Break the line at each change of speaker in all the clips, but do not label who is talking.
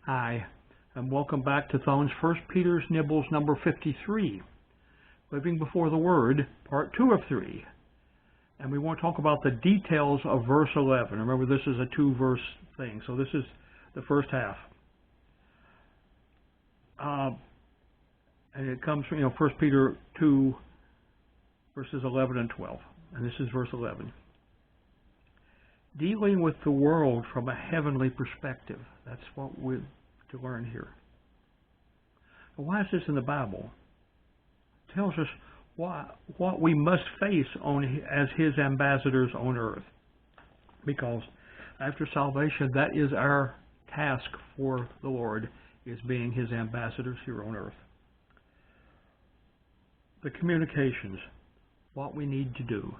Hi, and welcome back to Thone's 1 Peter's Nibbles number 53, Living Before the Word, part 2 of 3. And we want to talk about the details of verse 11. Remember, this is a two-verse thing, so this is the first half. And it comes from, 1 Peter 2, verses 11 and 12. And this is verse 11. Dealing with the world from a heavenly perspective. That's what we're to learn here. Why is this in the Bible? It tells us what we must face as His ambassadors on earth. Because after salvation, that is our task for the Lord, is being His ambassadors here on earth. The communications, what we need to do.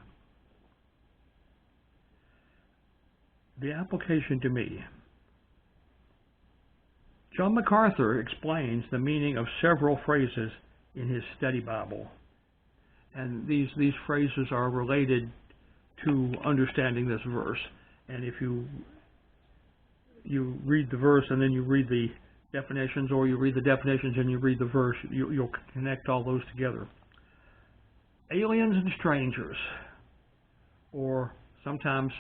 The application to me. John MacArthur explains the meaning of several phrases in his study Bible. And these phrases are related to understanding this verse. And if you read the verse and then you read the definitions, or you read the definitions and you read the verse, you'll connect all those together. Aliens and strangers, or sometimes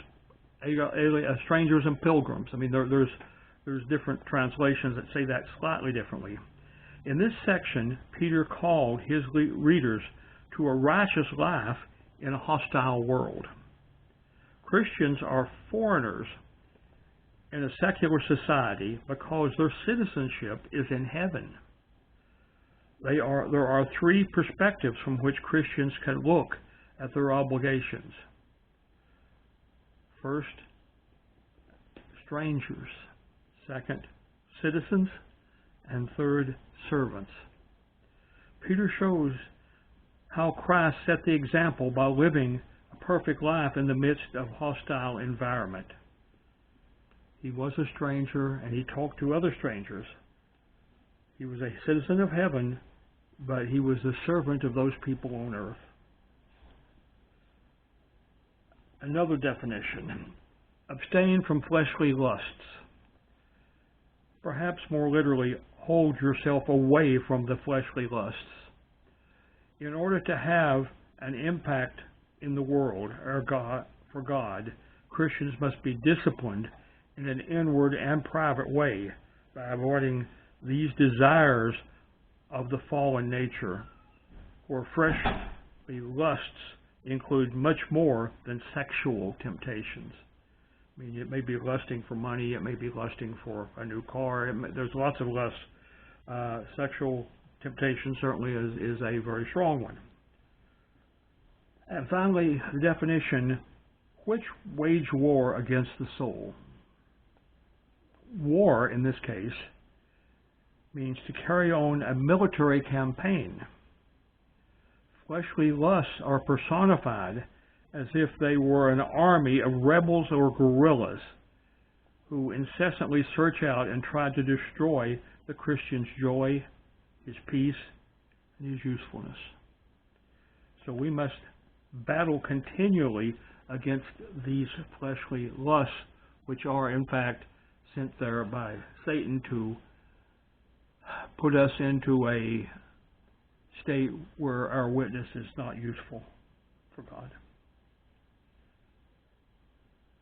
strangers and pilgrims. I mean, there's different translations that say that slightly differently. In this section, Peter called his readers to a righteous life in a hostile world. Christians are foreigners in a secular society because their citizenship is in heaven. There are three perspectives from which Christians can look at their obligations. First, strangers. Second, citizens. And third, servants. Peter shows how Christ set the example by living a perfect life in the midst of hostile environment. He was a stranger and he talked to other strangers. He was a citizen of heaven, but he was the servant of those people on earth. Another definition. Abstain from fleshly lusts. Perhaps more literally, hold yourself away from the fleshly lusts. In order to have an impact in the world for God, Christians must be disciplined in an inward and private way by avoiding these desires of the fallen nature, where fleshly lusts include much more than sexual temptations. I mean, it may be lusting for money, it may be lusting for a new car, there's lots of lusts. Sexual temptation certainly is a very strong one. And finally, the definition, which wage war against the soul. War, in this case, means to carry on a military campaign. Fleshly lusts are personified as if they were an army of rebels or guerrillas who incessantly search out and try to destroy the Christian's joy, his peace, and his usefulness. So we must battle continually against these fleshly lusts, which are in fact sent there by Satan to put us into a state where our witness is not useful for God.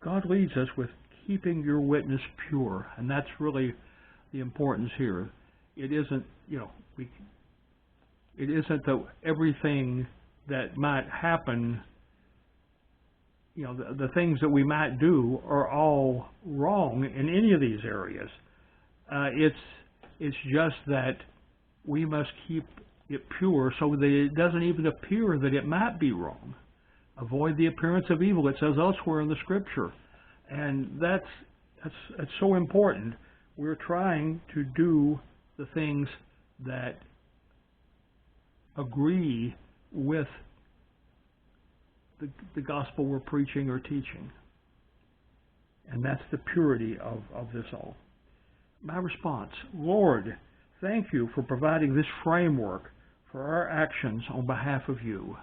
God leads us with keeping your witness pure, and that's really the importance here. It isn't, it isn't that everything that might happen, the things that we might do are all wrong in any of these areas. It's just that we must keep it pure so that it doesn't even appear that it might be wrong. Avoid the appearance of evil, it says elsewhere in the Scripture. And that's so important. We're trying to do the things that agree with the gospel we're preaching or teaching. And that's the purity of this all. My response, Lord, thank you for providing this framework for our actions on behalf of you.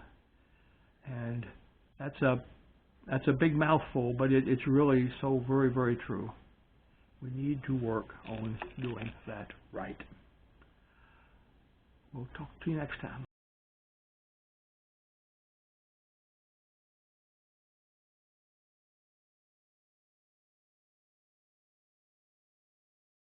And that's a big mouthful, but it's really so very, very true. We need to work on doing that right. We'll talk to you next time.